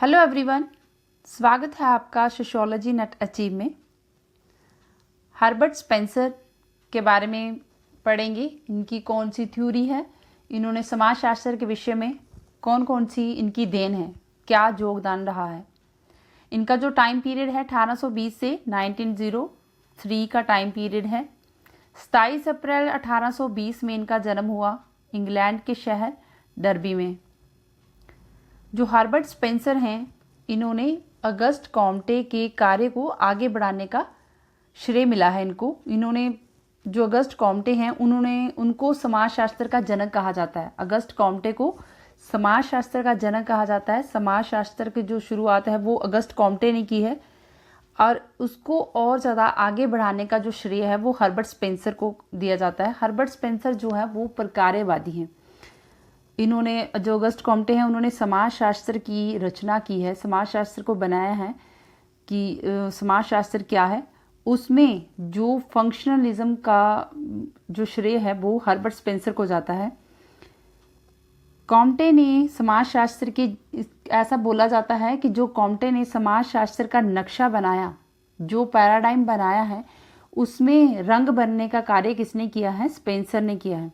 Hello everyone, स्वागत है आपका सोशियोलॉजी नेट अचीव में। हर्बर्ट स्पेंसर के बारे में पढ़ेंगे। इनकी कौन सी थ्योरी है, इन्होंने समाजशास्त्र के विषय में कौन कौन सी इनकी देन है, क्या योगदान रहा है। इनका जो टाइम पीरियड है 1820 से 1903 का टाइम पीरियड है। 27 अप्रैल 1820 में इनका जन्म हुआ इंग्लैंड के शहर डर्बी में। जो हर्बर्ट स्पेंसर हैं, इन्होंने अगस्त कॉम्टे के कार्य को आगे बढ़ाने का श्रेय मिला है इनको। इन्होंने जो अगस्त कॉम्टे हैं, उनको समाजशास्त्र का जनक कहा जाता है। अगस्त कॉम्टे को समाजशास्त्र का जनक कहा जाता है। समाजशास्त्र की जो शुरुआत है वो अगस्त कॉम्टे ने की है और उसको और ज़्यादा आगे बढ़ाने का जो श्रेय है वो हर्बर्ट स्पेंसर को दिया जाता है। हर्बर्ट स्पेंसर जो है वो प्रकार्यवादी हैं। इन्होंने जो अगस्त कॉम्टे हैं, उन्होंने समाजशास्त्र की रचना की है, समाजशास्त्र को बनाया है कि समाजशास्त्र क्या है। उसमें जो फंक्शनलिज्म का जो श्रेय है वो हर्बर्ट स्पेंसर को जाता है। कॉम्टे ने समाजशास्त्र के, ऐसा बोला जाता है कि जो कॉम्टे ने समाजशास्त्र का नक्शा बनाया, जो पैराडाइम बनाया है, उसमें रंग भरने का कार्य किसने किया है? स्पेंसर ने किया है।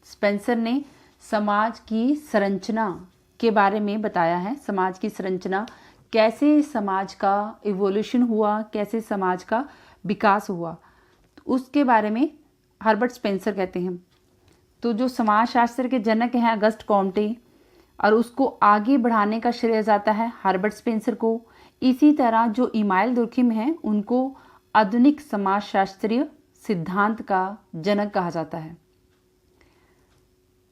स्पेंसर ने समाज की संरचना के बारे में बताया है। समाज की संरचना, कैसे समाज का इवोल्यूशन हुआ, कैसे समाज का विकास हुआ, उसके बारे में हर्बर्ट स्पेंसर कहते हैं। तो जो समाजशास्त्र के जनक हैं अगस्त कॉम्टे, और उसको आगे बढ़ाने का श्रेय जाता है हर्बर्ट स्पेंसर को। इसी तरह जो इमाइल दुर्खिम हैं, उनको आधुनिक समाजशास्त्रीय सिद्धांत का जनक कहा जाता है।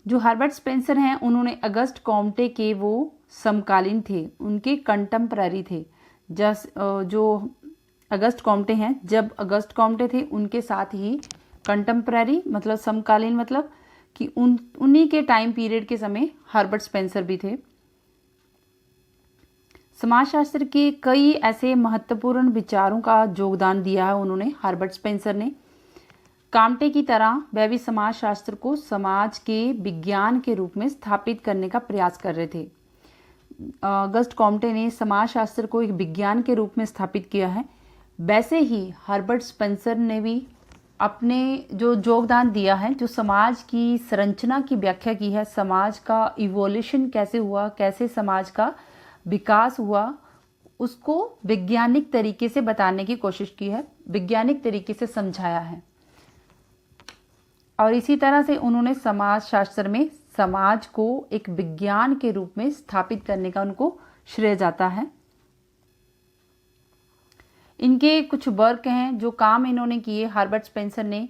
जो हर्बर्ट स्पेंसर हैं, उन्होंने अगस्त कॉम्टे के वो समकालीन थे, उनके कंटेम्पररी थे। जो अगस्त कॉम्टे हैं, जब अगस्त कॉम्टे थे उनके साथ ही कंटेम्पररी मतलब समकालीन, मतलब कि उन्हीं के टाइम पीरियड के समय हर्बर्ट स्पेंसर भी थे। समाजशास्त्र के कई ऐसे महत्वपूर्ण विचारों का योगदान दिया है उन्होंने, हर्बर्ट स्पेंसर ने। कॉम्टे की तरह वह भी समाजशास्त्र को समाज के विज्ञान के रूप में स्थापित करने का प्रयास कर रहे थे। अगस्त कॉम्टे ने समाजशास्त्र को एक विज्ञान के रूप में स्थापित किया है। वैसे ही हर्बर्ट स्पेंसर ने भी अपने जो योगदान दिया है, जो समाज की संरचना की व्याख्या की है, समाज का इवोल्यूशन कैसे हुआ, कैसे समाज का विकास हुआ, उसको वैज्ञानिक तरीके से बताने की कोशिश की है, वैज्ञानिक तरीके से समझाया है। और इसी तरह से उन्होंने समाजशास्त्र में समाज को एक विज्ञान के रूप में स्थापित करने का उनको श्रेय जाता है। इनके कुछ वर्क हैं, जो काम इन्होंने किए हर्बर्ट स्पेंसर ने।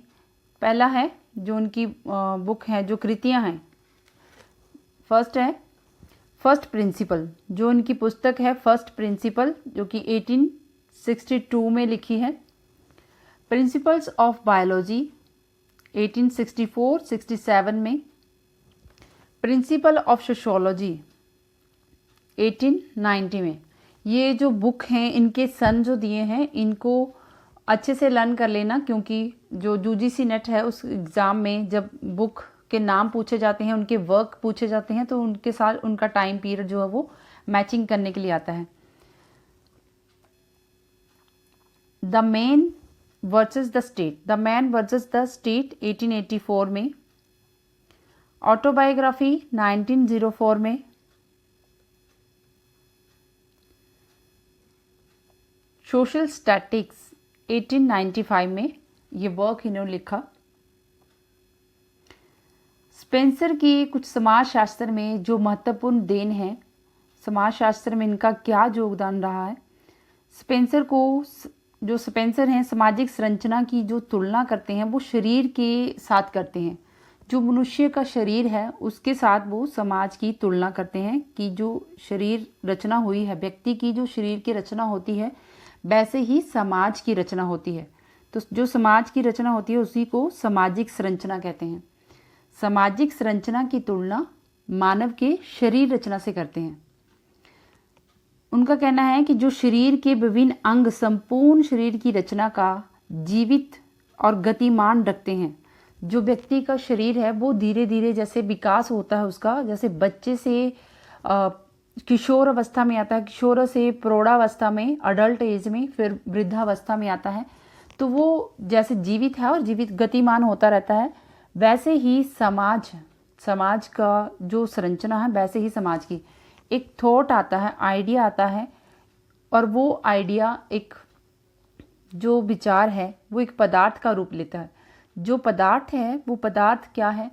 पहला है जो उनकी बुक है, जो कृतियां हैं, फर्स्ट है फर्स्ट प्रिंसिपल। जो उनकी पुस्तक है फर्स्ट प्रिंसिपल, जो कि 1862 में लिखी है। प्रिंसिपल्स ऑफ बायोलॉजी 1864-67 में। प्रिंसिपल ऑफ सोशियोलॉजी 1890 में। ये जो बुक हैं, इनके सन जो दिए हैं, इनको अच्छे से लर्न कर लेना, क्योंकि जो यूजीसी नेट है उस एग्ज़ाम में जब बुक के नाम पूछे जाते हैं, उनके वर्क पूछे जाते हैं, तो उनके साथ उनका टाइम पीरियड जो है वो मैचिंग करने के लिए आता है। The man versus the state, the man versus the state 1884 में। ऑटोबायोग्राफी 1904 में। सोशल स्टैटिक्स 1895 में ये वर्क इन्होंने लिखा। स्पेंसर की कुछ समाजशास्त्र में जो महत्वपूर्ण देन है, समाजशास्त्र में इनका क्या योगदान रहा है। स्पेंसर हैं, सामाजिक संरचना की जो तुलना करते हैं वो शरीर के साथ करते हैं। जो मनुष्य का शरीर है उसके साथ वो समाज की तुलना करते हैं कि जो शरीर रचना हुई है, व्यक्ति की जो शरीर की रचना होती है, वैसे ही समाज की रचना होती है। तो जो समाज की रचना होती है उसी को सामाजिक संरचना कहते हैं। सामाजिक संरचना की तुलना मानव के शरीर रचना से करते हैं। उनका कहना है कि जो शरीर के विभिन्न अंग संपूर्ण शरीर की रचना का जीवित और गतिमान रखते हैं। जो व्यक्ति का शरीर है वो धीरे धीरे जैसे विकास होता है उसका, जैसे बच्चे से किशोर अवस्था में आता है, किशोर से प्रौढ़ावस्था में, अडल्ट एज में, फिर वृद्धावस्था में आता है। तो वो जैसे जीवित है और जीवित गतिमान होता रहता है, वैसे ही समाज का जो संरचना है, वैसे ही समाज की एक थॉट आता है, आइडिया आता है, और वो आइडिया एक जो विचार है वो एक पदार्थ का रूप लेता है। जो पदार्थ है वो पदार्थ क्या है,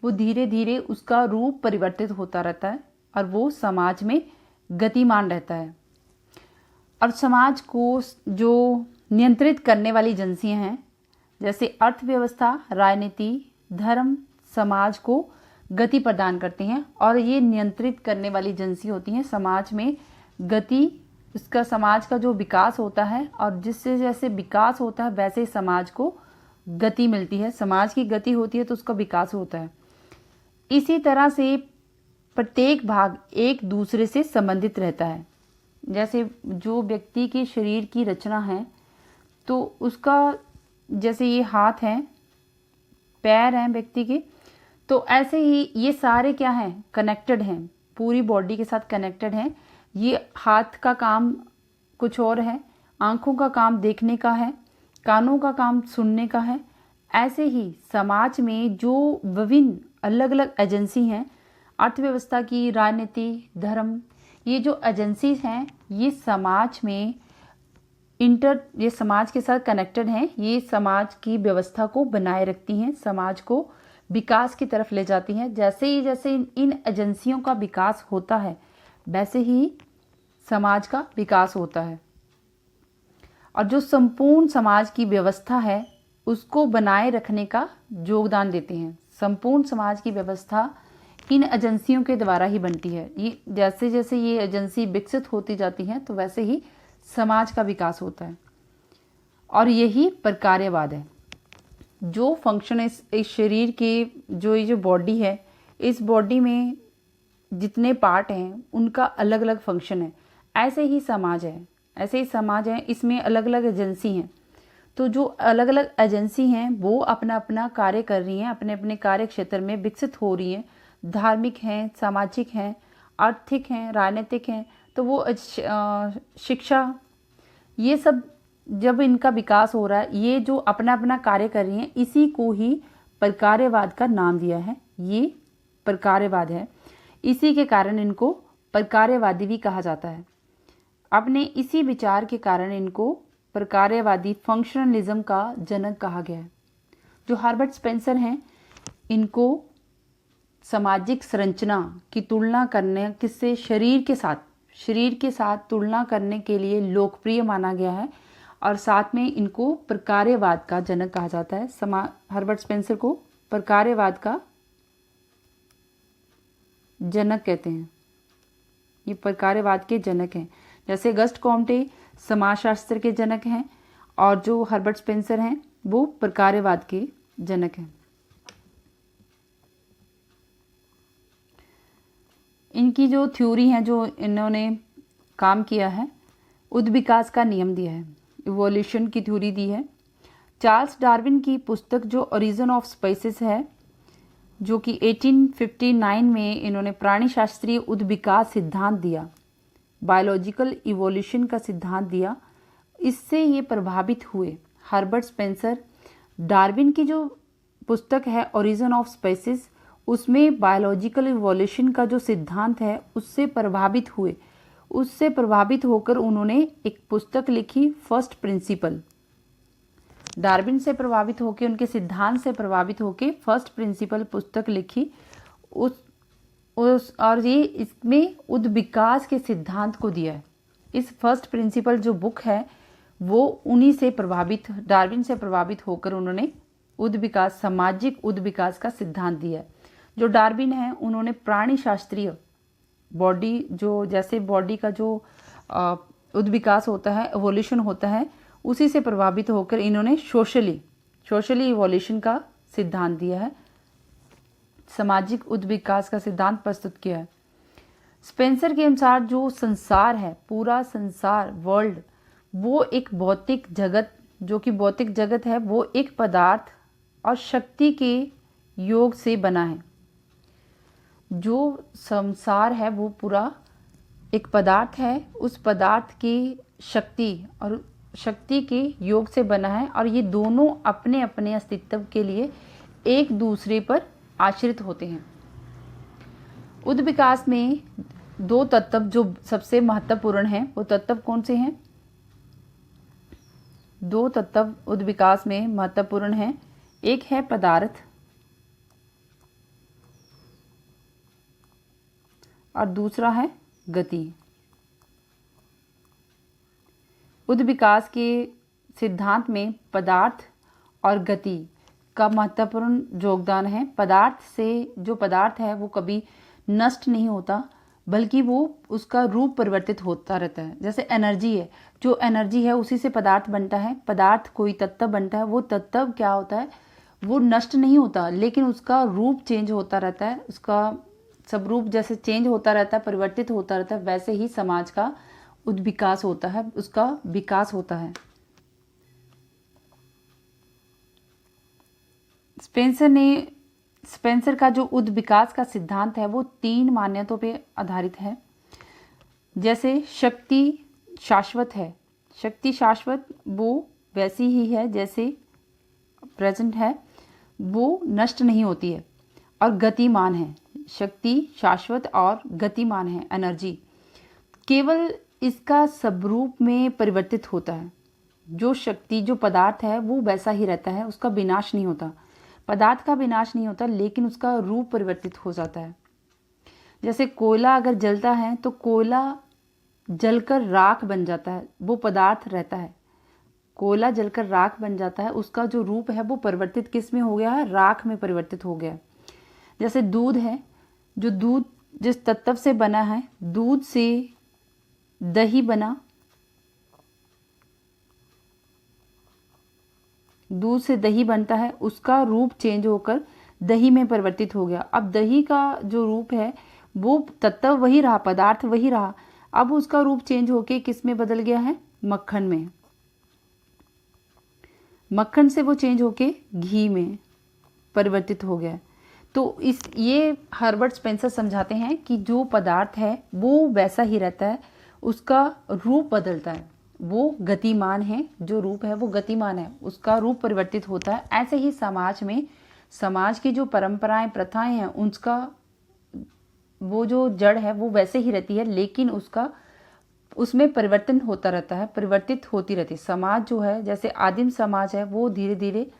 वो धीरे धीरे उसका रूप परिवर्तित होता रहता है और वो समाज में गतिमान रहता है। और समाज को जो नियंत्रित करने वाली एजेंसियां हैं, जैसे अर्थव्यवस्था, राजनीति, धर्म, समाज को गति प्रदान करती हैं, और ये नियंत्रित करने वाली एजेंसी होती हैं। समाज में गति, उसका समाज का जो विकास होता है, और जिससे जैसे विकास होता है वैसे ही समाज को गति मिलती है। समाज की गति होती है तो उसका विकास होता है। इसी तरह से प्रत्येक भाग एक दूसरे से संबंधित रहता है। जैसे जो व्यक्ति के शरीर की रचना है, तो उसका जैसे ये हाथ हैं, पैर हैं व्यक्ति के, तो ऐसे ही ये सारे क्या हैं, कनेक्टेड हैं, पूरी बॉडी के साथ कनेक्टेड हैं। ये हाथ का काम कुछ और है, आँखों का काम देखने का है, कानों का काम सुनने का है। ऐसे ही समाज में जो विभिन्न अलग अलग एजेंसी हैं, अर्थव्यवस्था की, राजनीति, धर्म, ये जो एजेंसीज हैं ये समाज में ये समाज के साथ कनेक्टेड हैं। ये समाज की व्यवस्था को बनाए रखती हैं, समाज को विकास की तरफ ले जाती हैं। जैसे इन एजेंसियों का विकास होता है वैसे ही समाज का विकास होता है। और जो संपूर्ण समाज की व्यवस्था है उसको बनाए रखने का योगदान देते हैं। संपूर्ण समाज की व्यवस्था इन एजेंसियों के द्वारा ही बनती है। ये जैसे जैसे ये एजेंसी विकसित होती जाती हैं तो वैसे ही समाज का विकास होता है। और यही प्रकार्यवाद है। जो फंक्शन इस शरीर के ये जो बॉडी है, इस बॉडी में जितने पार्ट हैं उनका अलग अलग फंक्शन है। ऐसे ही समाज है, इसमें अलग अलग एजेंसी हैं। तो जो अलग अलग एजेंसी हैं वो अपना अपना कार्य कर रही हैं, अपने अपने कार्य क्षेत्र में विकसित हो रही हैं। धार्मिक हैं, सामाजिक हैं, आर्थिक हैं, राजनीतिक हैं। तो वो शिक्षा, ये सब जब इनका विकास हो रहा है, ये जो अपना अपना कार्य कर रही हैं, इसी को ही प्रकार्यवाद का नाम दिया है। ये प्रकार्यवाद है, इसी के कारण इनको प्रकार्यवादी भी कहा जाता है। अपने इसी विचार के कारण इनको प्रकार्यवादी फंक्शनलिज्म का जनक कहा गया है। जो हर्बर्ट स्पेंसर हैं, इनको सामाजिक संरचना की तुलना करने किससे, शरीर के साथ तुलना करने के लिए लोकप्रिय माना गया है। और साथ में इनको प्रकार्यवाद का जनक कहा जाता है। हर्बर्ट स्पेंसर को प्रकार्यवाद का जनक कहते हैं। ये प्रकार्यवाद के जनक हैं। जैसे अगस्ट कॉम्टे समाजशास्त्र के जनक हैं, और जो हर्बर्ट स्पेंसर हैं वो प्रकार्यवाद के जनक हैं। इनकी जो थ्योरी है, जो इन्होंने काम किया है, उद्विकास का नियम दिया है, इवोल्यूशन की थ्योरी दी है। चार्ल्स डार्विन की पुस्तक जो ओरिजिन ऑफ स्पीसीज है, जो कि 1859 में इन्होंने प्राणी शास्त्रीय उद्विकास सिद्धांत दिया, बायोलॉजिकल इवोल्यूशन का सिद्धांत दिया। इससे ये प्रभावित हुए। हर्बर्ट स्पेंसर डार्विन की जो पुस्तक है ओरिजिन ऑफ स्पीसीज, उसमें बायोलॉजिकल इवोल्यूशन का जो सिद्धांत है उससे प्रभावित हुए। उससे प्रभावित होकर उन्होंने एक पुस्तक लिखी, फर्स्ट प्रिंसिपल। डार्विन से प्रभावित होकर, उनके सिद्धांत से प्रभावित होकर फर्स्ट प्रिंसिपल पुस्तक लिखी। और ये इसमें उद्विकास के सिद्धांत को दिया है। इस फर्स्ट प्रिंसिपल जो बुक है वो उन्हीं से प्रभावित, डार्विन से प्रभावित होकर उन्होंने उद्विकास, सामाजिक उद्विकास का सिद्धांत दिया है। जो डार्विन है उन्होंने प्राणी शास्त्रीय बॉडी, जो जैसे बॉडी का जो उद्विकास होता है, एवोल्यूशन होता है, उसी से प्रभावित होकर इन्होंने सोशली इवोल्यूशन का सिद्धांत दिया है, सामाजिक उद्विकास का सिद्धांत प्रस्तुत किया है। स्पेंसर के अनुसार जो संसार है, पूरा संसार, वर्ल्ड, वो एक भौतिक जगत, जो कि भौतिक जगत है, वो एक पदार्थ और शक्ति के योग से बना है। जो संसार है वो पूरा एक पदार्थ है, उस पदार्थ की शक्ति और शक्ति के योग से बना है और ये दोनों अपने अपने अस्तित्व के लिए एक दूसरे पर आश्रित होते हैं। उद्विकास में दो तत्व जो सबसे महत्वपूर्ण हैं वो तत्व कौन से हैं? दो तत्व उद्विकास में महत्वपूर्ण हैं, एक है पदार्थ और दूसरा है गति। उद्विकास के सिद्धांत में पदार्थ और गति का महत्वपूर्ण योगदान है। पदार्थ से जो पदार्थ है वो कभी नष्ट नहीं होता, बल्कि वो उसका रूप परिवर्तित होता रहता है। जैसे एनर्जी है, जो एनर्जी है उसी से पदार्थ बनता है। पदार्थ कोई तत्व बनता है, वो तत्व क्या होता है, वो नष्ट नहीं होता, लेकिन उसका रूप चेंज होता रहता है। उसका सब रूप जैसे चेंज होता रहता है, परिवर्तित होता रहता है, वैसे ही समाज का उद्विकास होता है, उसका विकास होता है। स्पेंसर का जो उद्विकास का सिद्धांत है वो 3 मान्यताओं पे आधारित है। जैसे शक्ति शाश्वत है, शक्ति शाश्वत वो वैसी ही है जैसे प्रेजेंट है, वो नष्ट नहीं होती है। और गतिमान है, शक्ति शाश्वत और गतिमान है, एनर्जी केवल इसका स्वरूप में परिवर्तित होता है। जो शक्ति जो पदार्थ है वो वैसा ही रहता है, उसका विनाश नहीं होता। पदार्थ का विनाश नहीं होता, लेकिन उसका रूप परिवर्तित हो जाता है। जैसे कोयला अगर जलता है तो कोयला जलकर राख बन जाता है, वो पदार्थ रहता है। कोयला जलकर राख बन जाता है, उसका जो रूप है वो परिवर्तित किस में हो गया है? राख में परिवर्तित हो गया। जैसे दूध है, जो दूध जिस तत्व से बना है, दूध से दही बना, दूध से दही बनता है, उसका रूप चेंज होकर दही में परिवर्तित हो गया। अब दही का जो रूप है वो तत्व वही रहा, पदार्थ वही रहा, अब उसका रूप चेंज होके किस में बदल गया है? मक्खन में। मक्खन से वो चेंज होके घी में परिवर्तित हो गया। तो ये हर्बर्ट स्पेंसर समझाते हैं कि जो पदार्थ है वो वैसा ही रहता है, उसका रूप बदलता है, वो गतिमान है, जो रूप है वो गतिमान है, उसका रूप परिवर्तित होता है। ऐसे ही समाज में समाज की जो परंपराएं प्रथाएं हैं उसका वो जो जड़ है वो वैसे ही रहती है, लेकिन उसमें परिवर्तन होता रहता है, परिवर्तित होती रहती है। समाज जो है, जैसे आदिम समाज है, वो धीरे धीरे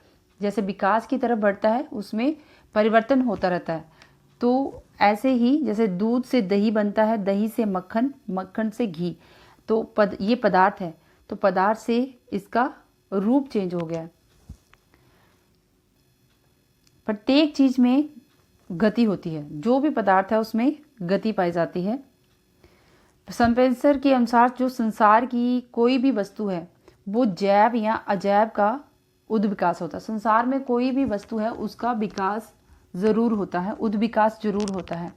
जैसे विकास की तरफ बढ़ता है, उसमें परिवर्तन होता रहता है। तो ऐसे ही जैसे दूध से दही बनता है, दही से मक्खन, मक्खन से घी, तो ये पदार्थ है, तो पदार्थ से इसका रूप चेंज हो गया। प्रत्येक चीज में गति होती है, जो भी पदार्थ है उसमें गति पाई जाती है। स्पेंसर के अनुसार जो संसार की कोई भी वस्तु है वो जैव या अजैव का उद्विकास होता है। संसार में कोई भी वस्तु है उसका विकास जरूर होता है, उद्विकास जरूर होता है।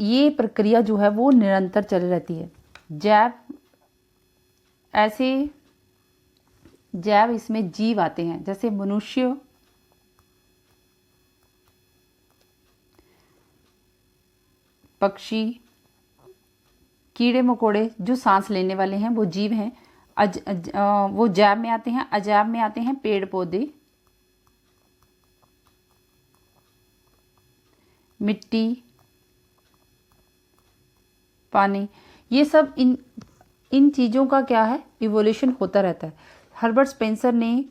ये प्रक्रिया जो है वो निरंतर चल रहती है। जैव इसमें जीव आते हैं, जैसे मनुष्य, पक्षी, कीड़े मकोड़े जो सांस लेने वाले हैं वो जीव हैं। वो जैव में आते हैं। अजैव में आते हैं पेड़ पौधे, मिट्टी, पानी, ये सब इन चीज़ों का क्या है? इवोल्यूशन होता रहता है। हर्बर्ट स्पेंसर ने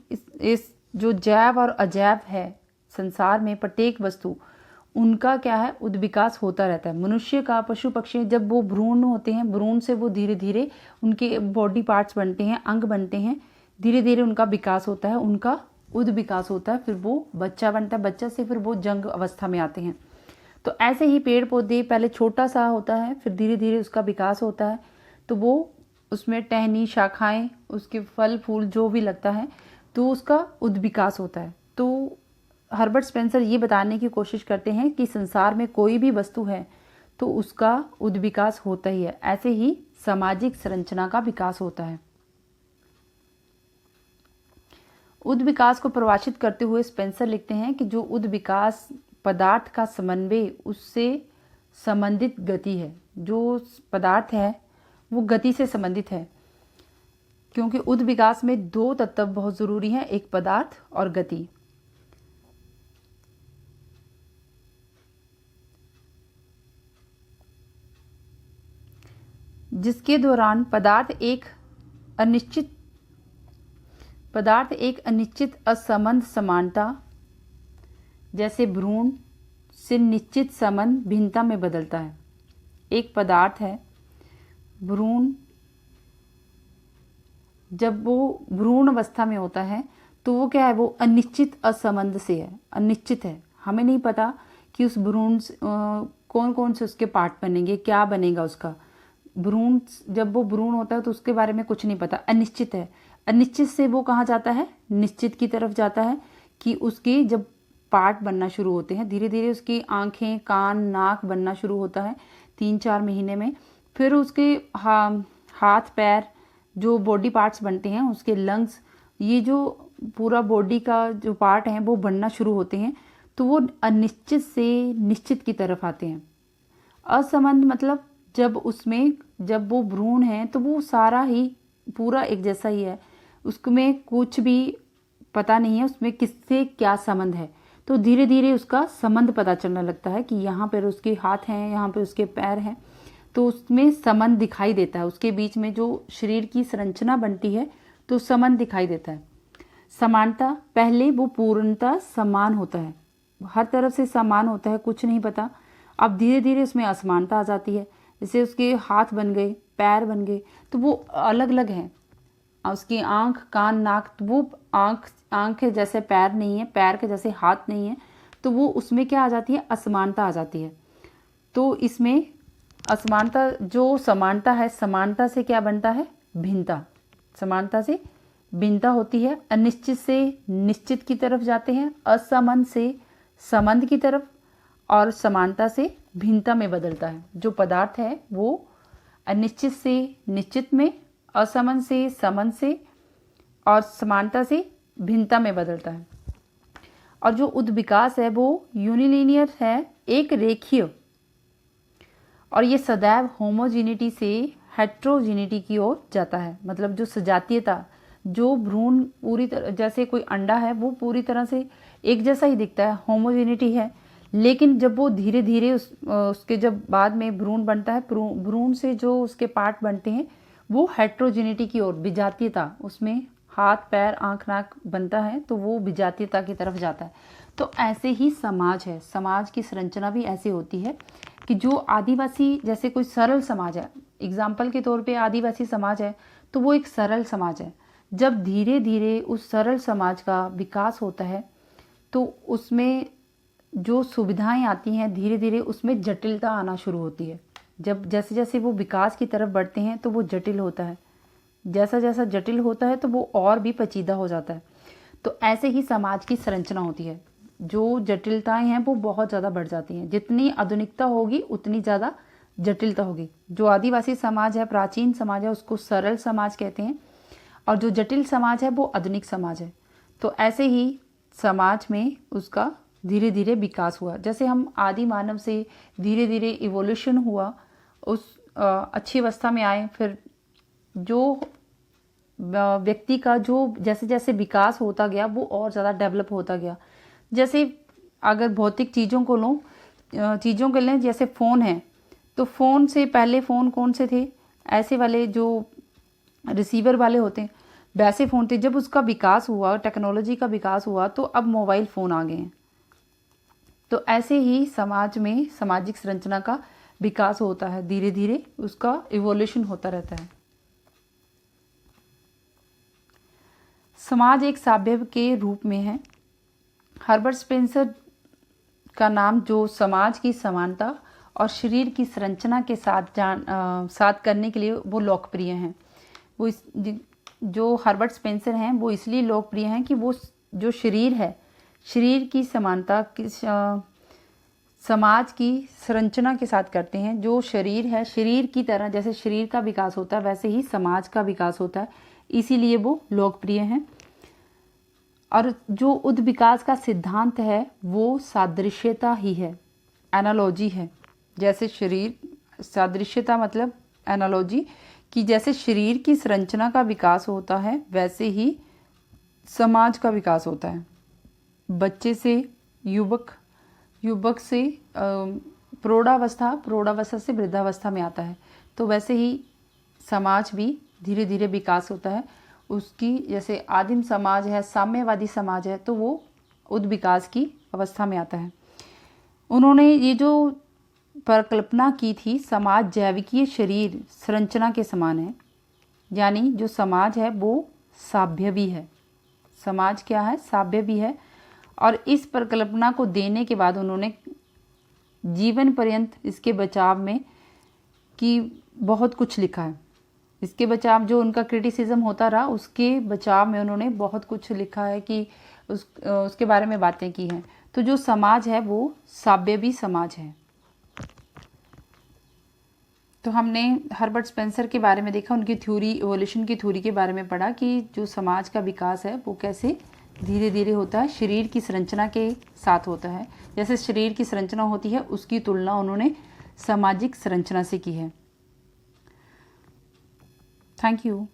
इस जो जैव और अजैव है संसार में प्रत्येक वस्तु, उनका क्या है? उद्विकास होता रहता है। मनुष्य का, पशु पक्षी जब वो भ्रूण होते हैं, भ्रूण से वो धीरे धीरे उनके बॉडी पार्ट्स बनते हैं, अंग बनते हैं, धीरे धीरे उनका विकास होता है, उनका उद्विकास होता है, फिर वो बच्चा बनता है, बच्चा से फिर वो जंग अवस्था में आते हैं। तो ऐसे ही पेड़ पौधे पहले छोटा सा होता है, फिर धीरे धीरे उसका विकास होता है, तो वो उसमें टहनी, शाखाएं, उसके फल फूल जो भी लगता है, तो उसका उद्विकास होता है। तो हर्बर्ट स्पेंसर ये बताने की कोशिश करते हैं कि संसार में कोई भी वस्तु है तो उसका उद्विकास होता ही है। ऐसे ही सामाजिक संरचना का विकास होता है। उद्विकास को परिभाषित करते हुए स्पेंसर लिखते हैं कि जो उद्विकास पदार्थ का समन्वय उससे संबंधित गति है। जो पदार्थ है वो गति से संबंधित है, क्योंकि उद विकास में दो तत्व बहुत ज़रूरी हैं, एक पदार्थ और गति। जिसके दौरान पदार्थ एक अनिश्चित असंबद्ध समानता जैसे भ्रूण से निश्चित संबंध भिन्नता में बदलता है। एक पदार्थ है भ्रूण, जब वो भ्रूण अवस्था में होता है तो वो क्या है, वो अनिश्चित असंबंध से है, अनिश्चित है। हमें नहीं पता कि उस भ्रूण कौन कौन से उसके पार्ट बनेंगे, क्या बनेगा उसका। भ्रूण, जब वो भ्रूण होता है तो उसके बारे में कुछ नहीं पता, अनिश्चित है। अनिश्चित से वो कहाँ जाता है, निश्चित की तरफ जाता है, कि उसके जब पार्ट बनना शुरू होते हैं, धीरे धीरे उसकी आंखें, कान, नाक बनना शुरू होता है 3-4 महीने में। फिर उसके हाथ पैर, जो बॉडी पार्ट्स बनते हैं, उसके लंग्स, ये जो पूरा बॉडी का जो पार्ट है वो बनना शुरू होते हैं। तो वो अनिश्चित से निश्चित की तरफ आते हैं। असंबद्ध मतलब जब वो भ्रूण है तो वो सारा ही पूरा एक जैसा ही है, उसमें कुछ भी पता नहीं है उसमें किससे क्या संबंध है। तो धीरे धीरे उसका संबंध पता चलने लगता है कि यहाँ पर उसके हाथ हैं, यहाँ पर उसके पैर हैं, तो उसमें संबंध दिखाई देता है। उसके बीच में जो शरीर की संरचना बनती है तो संबंध दिखाई देता है। समानता, पहले वो पूर्णतः समान होता है, हर तरफ से समान होता है, कुछ नहीं पता। अब धीरे धीरे उसमें असमानता आ जाती है, जैसे उसके हाथ बन गए, पैर बन गए, तो वो अलग अलग हैं। उसकी आंख, कान, नाक, तो वो आंख के जैसे पैर नहीं है, पैर के जैसे हाथ नहीं है, तो वो उसमें क्या आ जाती है, असमानता आ जाती है। तो इसमें असमानता, जो समानता है, समानता से क्या बनता है, भिन्नता। समानता से भिन्नता होती है। अनिश्चित से निश्चित की तरफ जाते हैं, असंबंध से संबंध की तरफ, और समानता से भिन्नता में बदलता है। जो पदार्थ है वो अनिश्चित से निश्चित में, असंबंध से संबंध से, और समानता से भिन्नता में बदलता है। और जो उद्विकास है वो यूनिलिनियर है, एक रेखीय, और ये सदैव होमोजीनिटी से हेट्रोजीनिटी की ओर जाता है। मतलब जो सजातीयता, जो भ्रूण पूरी तरह, जैसे कोई अंडा है वो पूरी तरह से एक जैसा ही दिखता है, होमोजीनिटी है, लेकिन जब वो धीरे धीरे उसके जब बाद में भ्रूण बनता है, भ्रूण से जो उसके पार्ट बनते हैं वो हेट्रोजीनिटी की ओर, विजातीयता, उसमें हाथ पैर आंख नाक बनता है तो वो विजातीयता की तरफ जाता है। तो ऐसे ही समाज है, समाज की संरचना भी ऐसी होती है कि जो आदिवासी, जैसे कोई सरल समाज है, एग्जाम्पल के तौर पे आदिवासी समाज है, तो वो एक सरल समाज है। जब धीरे धीरे उस सरल समाज का विकास होता है तो उसमें जो सुविधाएं आती हैं, धीरे धीरे उसमें जटिलता आना शुरू होती है। जब जैसे जैसे वो विकास की तरफ बढ़ते हैं तो वो जटिल होता है, जैसा जैसा जटिल होता है तो वो और भी पेचीदा हो जाता है। तो ऐसे ही समाज की संरचना होती है, जो जटिलताएं हैं वो बहुत ज़्यादा बढ़ जाती हैं। जितनी आधुनिकता होगी उतनी ज़्यादा जटिलता होगी। जो आदिवासी समाज है, प्राचीन समाज है, उसको सरल समाज कहते हैं, और जो जटिल समाज है वो आधुनिक समाज है। तो ऐसे ही समाज में उसका धीरे धीरे विकास हुआ। जैसे हम आदि मानव से धीरे धीरे इवोल्यूशन हुआ, उस अच्छी अवस्था में आए, फिर जो व्यक्ति का जो जैसे जैसे विकास होता गया वो और ज़्यादा डेवलप होता गया। जैसे अगर भौतिक चीज़ों को लो, चीज़ों के लें, जैसे फ़ोन है, तो फ़ोन से पहले फ़ोन कौन से थे, ऐसे वाले जो रिसीवर वाले होते हैं, वैसे फ़ोन थे। जब उसका विकास हुआ, टेक्नोलॉजी का विकास हुआ, तो अब मोबाइल फ़ोन आ गए हैं। तो ऐसे ही समाज में सामाजिक संरचना का विकास होता है, धीरे धीरे उसका इवोल्यूशन होता रहता है। समाज एक सभ्य के रूप में है। हर्बर्ट स्पेंसर का नाम जो समाज की समानता और शरीर की संरचना के साथ करने के लिए वो लोकप्रिय हैं। वो जो हर्बर्ट स्पेंसर हैं वो इसलिए लोकप्रिय हैं कि वो जो शरीर है, शरीर की समानता की समाज की संरचना के साथ करते हैं। जो शरीर है, शरीर की तरह जैसे शरीर का विकास होता है वैसे ही समाज का विकास होता है, इसीलिए वो लोकप्रिय हैं। और जो उद्विकास का सिद्धांत है वो सादृश्यता ही है, एनालॉजी है। जैसे शरीर, सादृश्यता मतलब एनालॉजी, कि जैसे शरीर की संरचना का विकास होता है वैसे ही समाज का विकास होता है। बच्चे से युवक, युवक से प्रौढ़ावस्था, प्रौढ़ावस्था से वृद्धावस्था में आता है, तो वैसे ही समाज भी धीरे धीरे विकास होता है उसकी। जैसे आदिम समाज है, साम्यवादी समाज है, तो वो उद्विकास की अवस्था में आता है। उन्होंने ये जो परिकल्पना की थी, समाज जैविकीय शरीर संरचना के समान है, यानी जो समाज है वो साभ्य भी है। समाज क्या है? साभ्य भी है। और इस परिकल्पना को देने के बाद उन्होंने जीवन पर्यंत इसके बचाव में कि बहुत कुछ लिखा है। इसके बचाव, जो उनका क्रिटिसिज्म होता रहा, उसके बचाव में उन्होंने बहुत कुछ लिखा है कि उसके बारे में बातें की हैं। तो जो समाज है वो साभ्य समाज है। तो हमने हर्बर्ट स्पेंसर के बारे में देखा, उनकी थ्योरी, इवोल्यूशन की थ्योरी के बारे में पढ़ा कि जो समाज का विकास है वो कैसे धीरे धीरे होता है, शरीर की संरचना के साथ होता है। जैसे शरीर की संरचना होती है उसकी तुलना उन्होंने सामाजिक संरचना से की है। Thank you.